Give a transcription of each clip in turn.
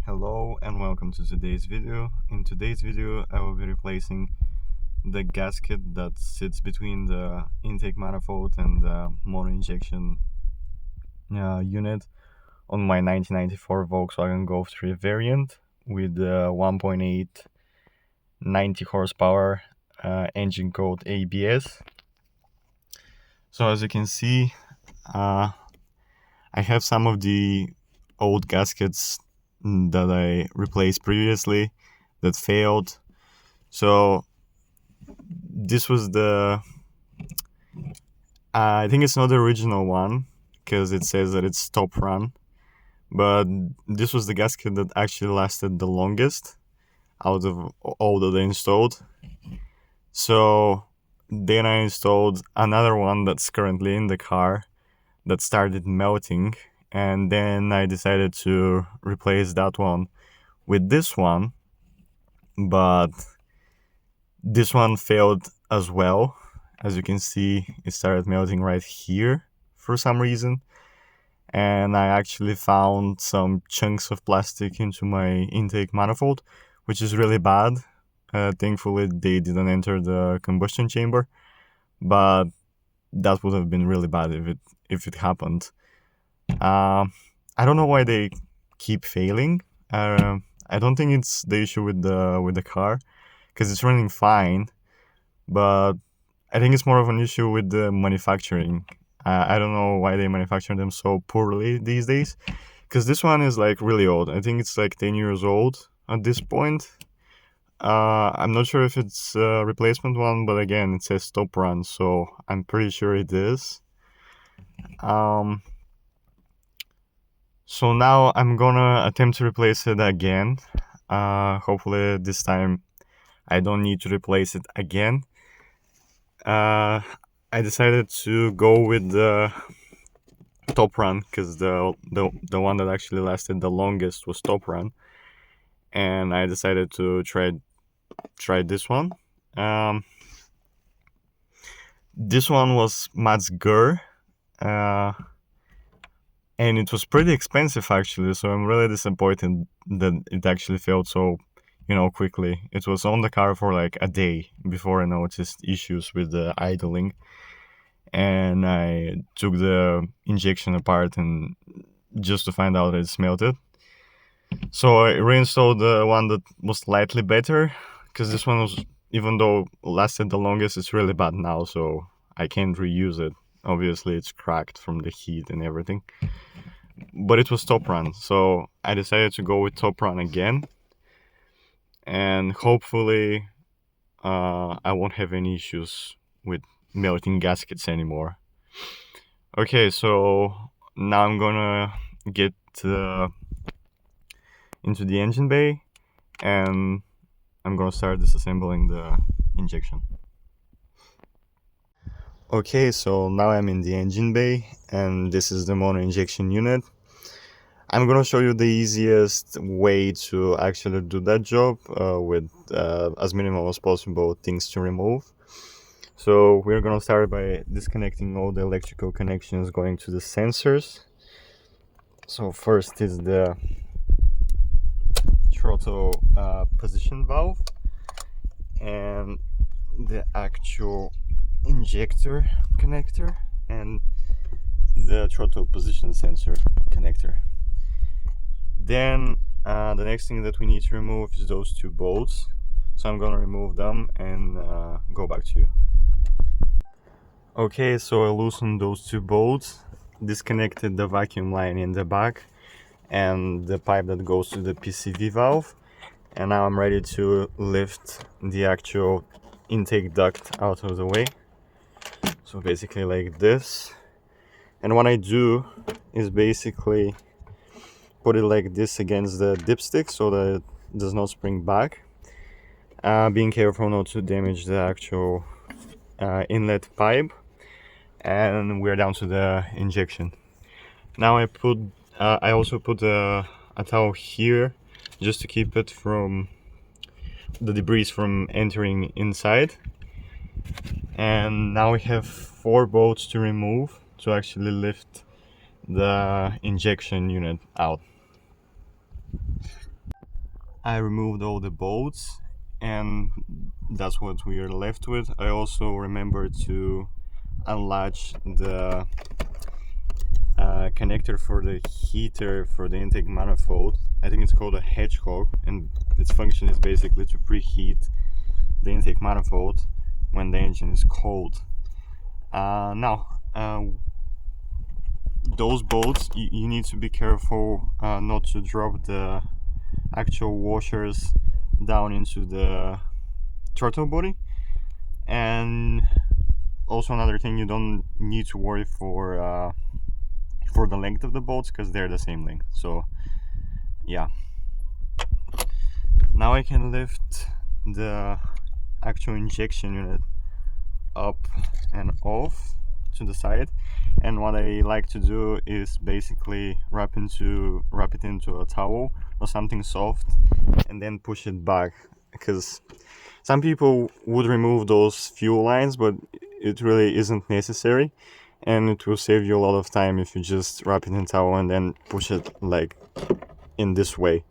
Hello and welcome to today's video. In today's video I will be replacing the gasket that sits between the intake manifold and the motor injection unit on my 1994 Volkswagen Golf 3 variant with the 1.8 90 horsepower engine code ABS. So as you can see, I have some of the old gaskets that I replaced previously that failed. So this was I think it's not the original one because it says that it's top run, but this was the gasket that actually lasted the longest out of all that I installed. So then I installed another one that's currently in the car that started melting, and then I decided to replace that one with this one, but this one failed as well. As you can see, it started melting right here for some reason, and I actually found some chunks of plastic into my intake manifold, which is really bad. Thankfully they didn't enter the combustion chamber, but that would have been really bad if it happened. I don't know why they keep failing. I don't think it's the issue with the car, because it's running fine, but I think it's more of an issue with the manufacturing. I don't know why they manufacture them so poorly these days, because this one is like really old. I think it's like 10 years old at this point. I'm not sure if it's a replacement one, but again, it says top run, so I'm pretty sure it is. So now I'm gonna attempt to replace it again. Hopefully this time I don't need to replace it again. I decided to go with the top run because the one that actually lasted the longest was top run, and I decided to try this one. This one was Mats Gur, and it was pretty expensive actually, so I'm really disappointed that it actually failed so quickly. It was on the car for like a day before I noticed issues with the idling, and I took the injection apart and just to find out it's melted. So I reinstalled the one that was slightly better, because this one was, even though lasted the longest, it's really bad now, so I can't reuse it. Obviously it's cracked from the heat and everything, but it was top run, so I decided to go with top run again, and hopefully I won't have any issues with melting gaskets anymore. Okay, so now I'm gonna get into the engine bay, and I'm gonna start disassembling the injection. Okay, so now I'm in the engine bay, and this is the motor injection unit. I'm gonna show you the easiest way to actually do that job with as minimal as possible things to remove. So we're gonna start by disconnecting all the electrical connections going to the sensors. So first is the throttle position valve and the actual injector connector and the throttle position sensor connector. Then the next thing that we need to remove is those two bolts, so I'm gonna remove them and go back to you. Okay, so I loosened those two bolts, disconnected the vacuum line in the back and the pipe that goes to the PCV valve, and now I'm ready to lift the actual intake duct out of the way. So basically like this, and what I do is basically put it like this against the dipstick so that it does not spring back, being careful not to damage the actual inlet pipe, and we're down to the injection. Now I also put a towel here just to keep it from the debris from entering inside. And now we have 4 bolts to remove to actually lift the injection unit out. I removed all the bolts, and that's what we are left with. I also remember to unlatch the connector for the heater for the intake manifold. I think it's called a hedgehog, and its function is basically to preheat the intake manifold when the engine is cold. Now, those bolts, you need to be careful not to drop the actual washers down into the throttle body. And also another thing, you don't need to worry for the length of the bolts, because they're the same length. So yeah, now I can lift the actual injection unit up and off to the side, and what I like to do is basically wrap it into a towel or something soft and then push it back, because some people would remove those fuel lines, but it really isn't necessary, and it will save you a lot of time if you just wrap it in towel and then push it like in this way.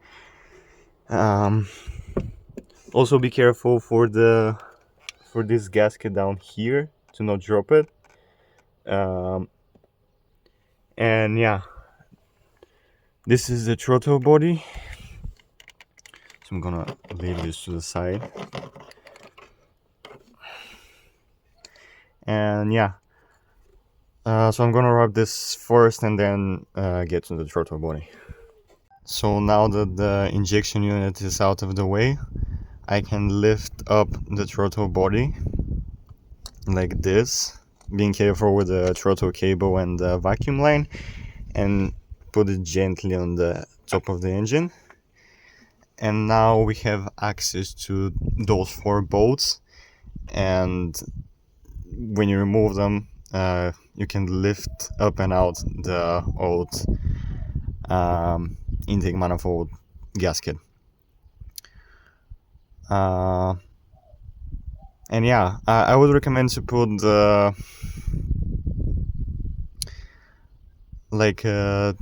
Also be careful for this gasket down here to not drop it. And yeah, this is the throttle body, so I'm gonna leave this to the side. And yeah, so I'm gonna wrap this first and then get to the throttle body. So now that the injection unit is out of the way, I can lift up the throttle body like this, being careful with the throttle cable and the vacuum line, and put it gently on the top of the engine. And now we have access to those 4 bolts, and when you remove them, you can lift up and out the old intake manifold gasket. And yeah, I would recommend to put like a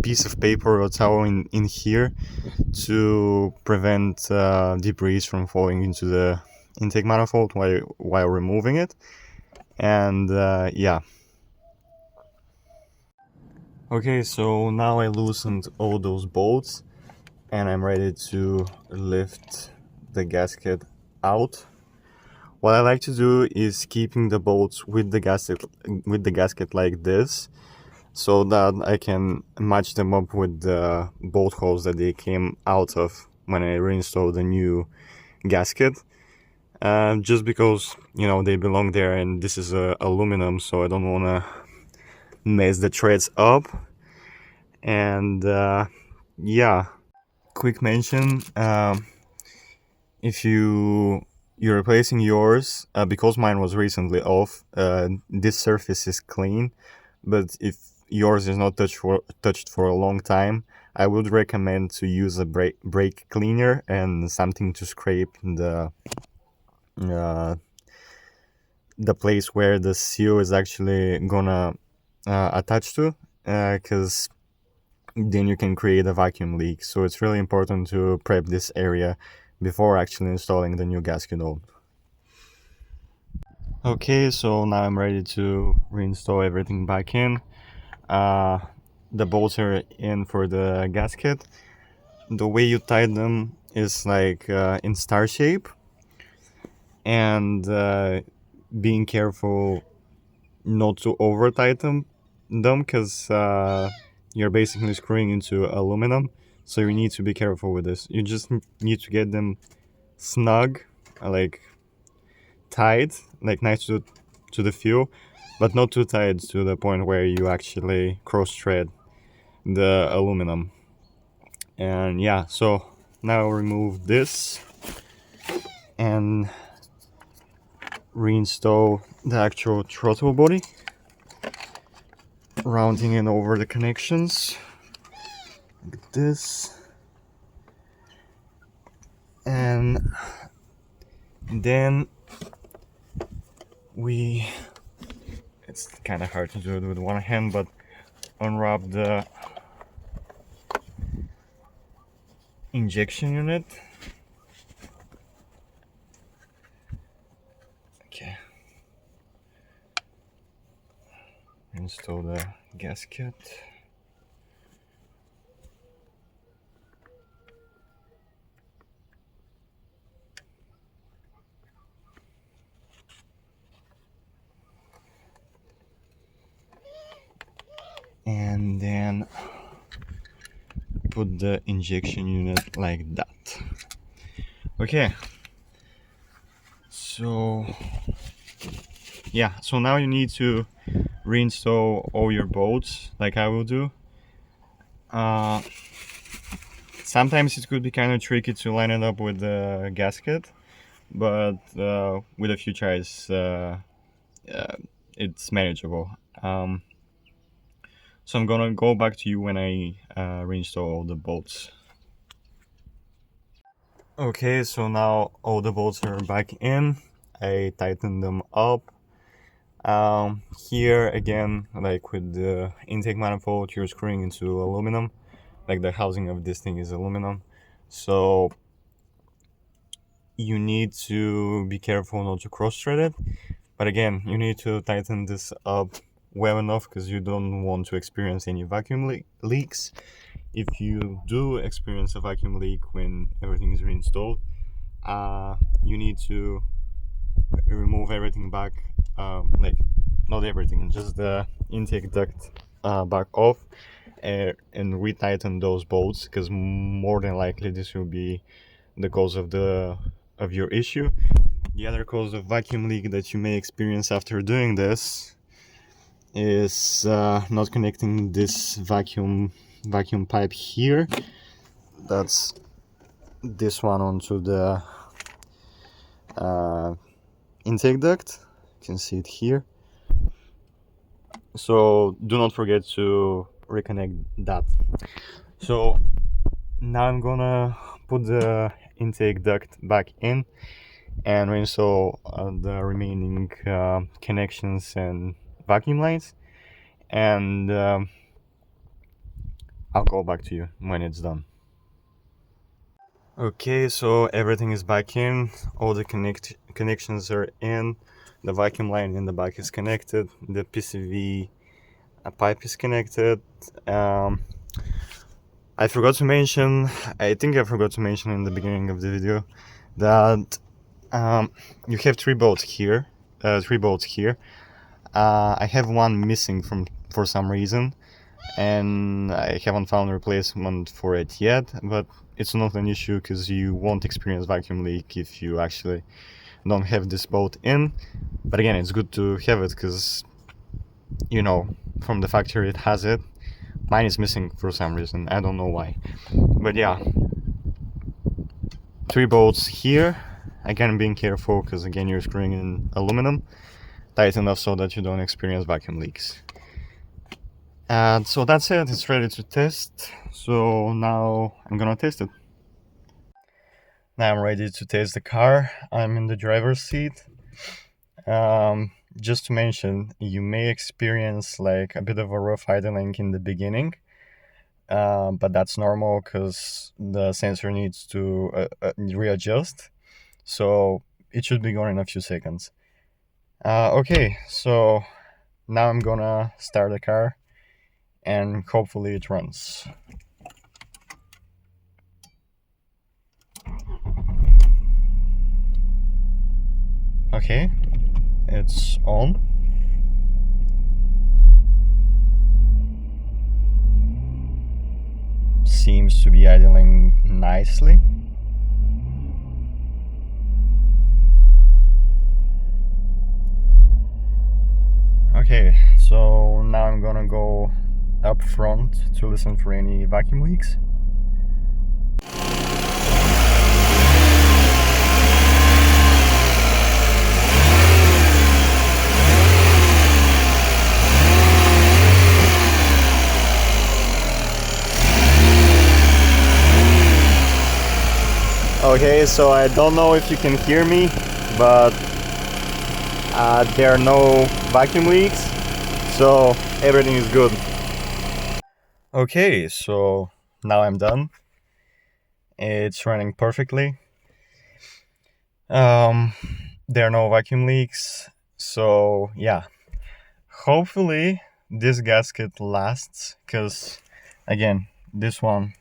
piece of paper or towel in here to prevent debris from falling into the intake manifold while removing it. And yeah. Okay, so now I loosened all those bolts and I'm ready to lift the gasket out. What I like to do is keeping the bolts with the gasket like this, so that I can match them up with the bolt holes that they came out of when I reinstalled the new gasket. Just because, you know, they belong there, and this is aluminum, so I don't want to mess the threads up. And yeah, quick mention, if you're replacing yours, because mine was recently off, this surface is clean, but if yours is not touched for a long time, I would recommend to use a brake cleaner and something to scrape the place where the seal is actually gonna attach to, because then you can create a vacuum leak. So it's really important to prep this area before actually installing the new gasket on. Okay, so now I'm ready to reinstall everything back in. The bolts are in for the gasket. The way you tie them is like in star shape, and being careful not to over tighten them, because you're basically screwing into aluminum, so you need to be careful with this. You just need to get them snug, like tight, like nice to the feel, but not too tight to the point where you actually cross thread the aluminum. And yeah, so now I'll remove this and reinstall the actual throttle body, rounding it over the connections like this. And then it's kind of hard to do it with one hand, but unwrap the injection unit. Okay. Install the gasket. And then put the injection unit like that. Okay. So yeah, so now you need to reinstall all your bolts like I will do. Sometimes it could be kind of tricky to line it up with the gasket, but with a few tries it's manageable. So I'm gonna go back to you when I reinstall all the bolts. Okay, so now all the bolts are back in. I tightened them up. Here again, like with the intake manifold, you're screwing into aluminum. Like the housing of this thing is aluminum. So you need to be careful not to cross-thread it. But again, you need to tighten this up well enough because you don't want to experience any vacuum leaks. If you do experience a vacuum leak when everything is reinstalled, you need to remove everything back, like not everything, just the intake duct back off, and retighten those bolts because more than likely this will be the cause of your issue. The other cause of vacuum leak that you may experience after doing this is not connecting this vacuum pipe here. That's this one onto the intake duct. You can see it here. So do not forget to reconnect that. So now I'm gonna put the intake duct back in and reinstall the remaining connections and vacuum lines, and I'll go back to you when it's done. Okay, so everything is back in, all the connections are in, the vacuum line in the back is connected, the PCV pipe is connected. I forgot to mention, I think I forgot to mention in the beginning of the video that you have three bolts here. I have one missing for some reason, and I haven't found a replacement for it yet, but it's not an issue because you won't experience vacuum leak if you actually don't have this bolt in. But again, it's good to have it because, you know, from the factory it has it. Mine is missing for some reason, I don't know why. But yeah, three bolts here. Again, being careful because again you're screwing in aluminum, tight enough so that you don't experience vacuum leaks. And so that's it, it's ready to test. So now I'm gonna test it. Now I'm ready to test the car. I'm in the driver's seat. Just to mention, you may experience like a bit of a rough idling in the beginning, but that's normal because the sensor needs to readjust. So it should be going in a few seconds. Okay, so now I'm gonna start the car and hopefully it runs. Okay, it's on. Seems to be idling nicely. Okay, so now I'm gonna go up front to listen for any vacuum leaks. Okay, so I don't know if you can hear me, but there are no vacuum leaks, so everything is good. Okay, so now I'm done, It's running perfectly. Um, there are no vacuum leaks. So yeah, hopefully this gasket lasts, because again, this one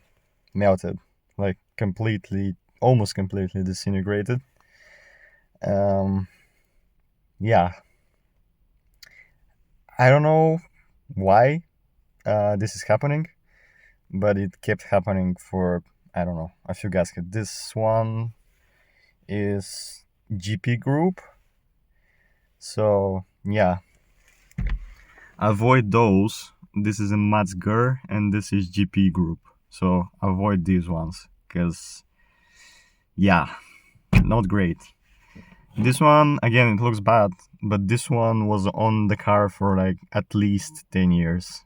melted, like completely, almost completely disintegrated. Um, yeah, I don't know why this is happening, but it kept happening for, I don't know, a few gaskets. This one is GP group, so yeah, avoid those. This is a Matzger and this is GP group, so avoid these ones, because yeah, not great. This one, again, it looks bad, but this one was on the car for like at least 10 years.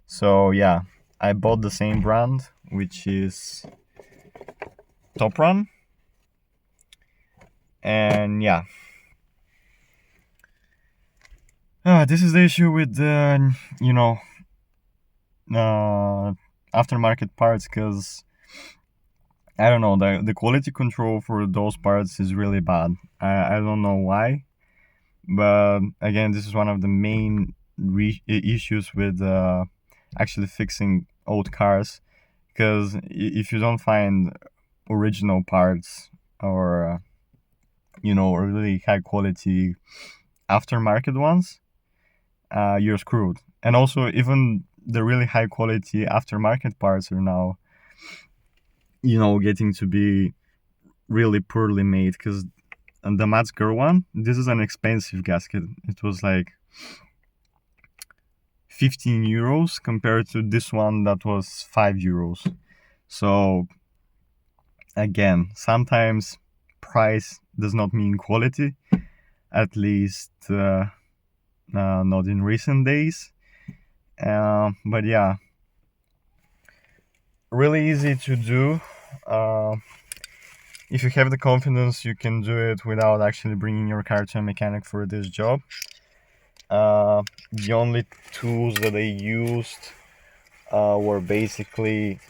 So yeah, I bought the same brand, which is Top Run. And yeah, this is the issue with the, aftermarket parts, because I don't know, the quality control for those parts is really bad. I don't know why, but again, this is one of the main issues with actually fixing old cars, because if you don't find original parts, or really high quality aftermarket ones, you're screwed. And also, even the really high quality aftermarket parts are now, getting to be really poorly made, because the Matzger one, this is an expensive gasket. It was like 15 euros compared to this one that was 5 euros. So again, sometimes price does not mean quality, at least not in recent days. But yeah, really easy to do. Uh, if you have the confidence, you can do it without actually bringing your car to a mechanic for this job. The only tools that I used were basically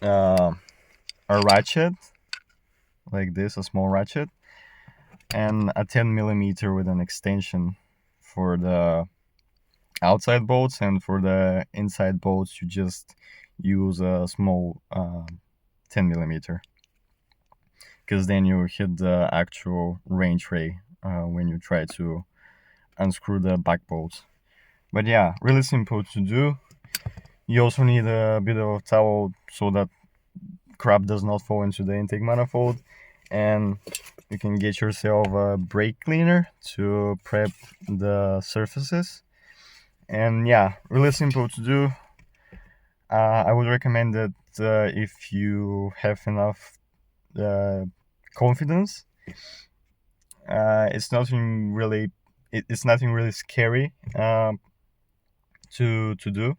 uh, a ratchet, like this, a small ratchet, and a 10 millimeter with an extension for the outside bolts, and for the inside bolts, you just use a small 10 millimeter, because then you hit the actual range ray when you try to unscrew the back bolts. But yeah, really simple to do. You also need a bit of towel so that crap does not fall into the intake manifold, and you can get yourself a brake cleaner to prep the surfaces. And yeah, really simple to do. I would recommend it if you have enough uh, confidence. It's nothing really. It's nothing really scary to do.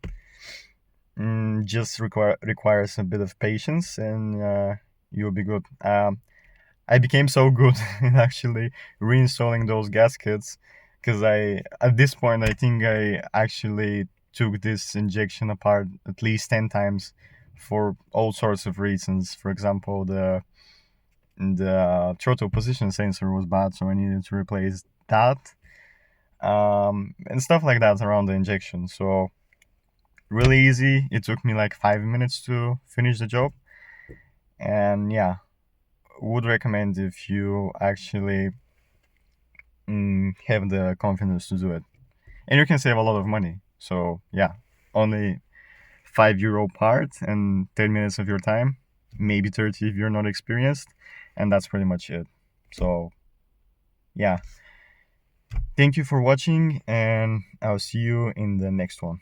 Just requires a bit of patience, and you'll be good. I became so good in actually reinstalling those gaskets, because at this point, I think I actually took this injection apart at least 10 times for all sorts of reasons. For example, the throttle position sensor was bad, so I needed to replace that, and stuff like that around the injection. So really easy. It took me like 5 minutes to finish the job, and yeah, would recommend if you actually have the confidence to do it, and you can save a lot of money. So yeah, only €5 part and 10 minutes of your time, maybe 30 if you're not experienced, and that's pretty much it. So yeah, thank you for watching, and I'll see you in the next one.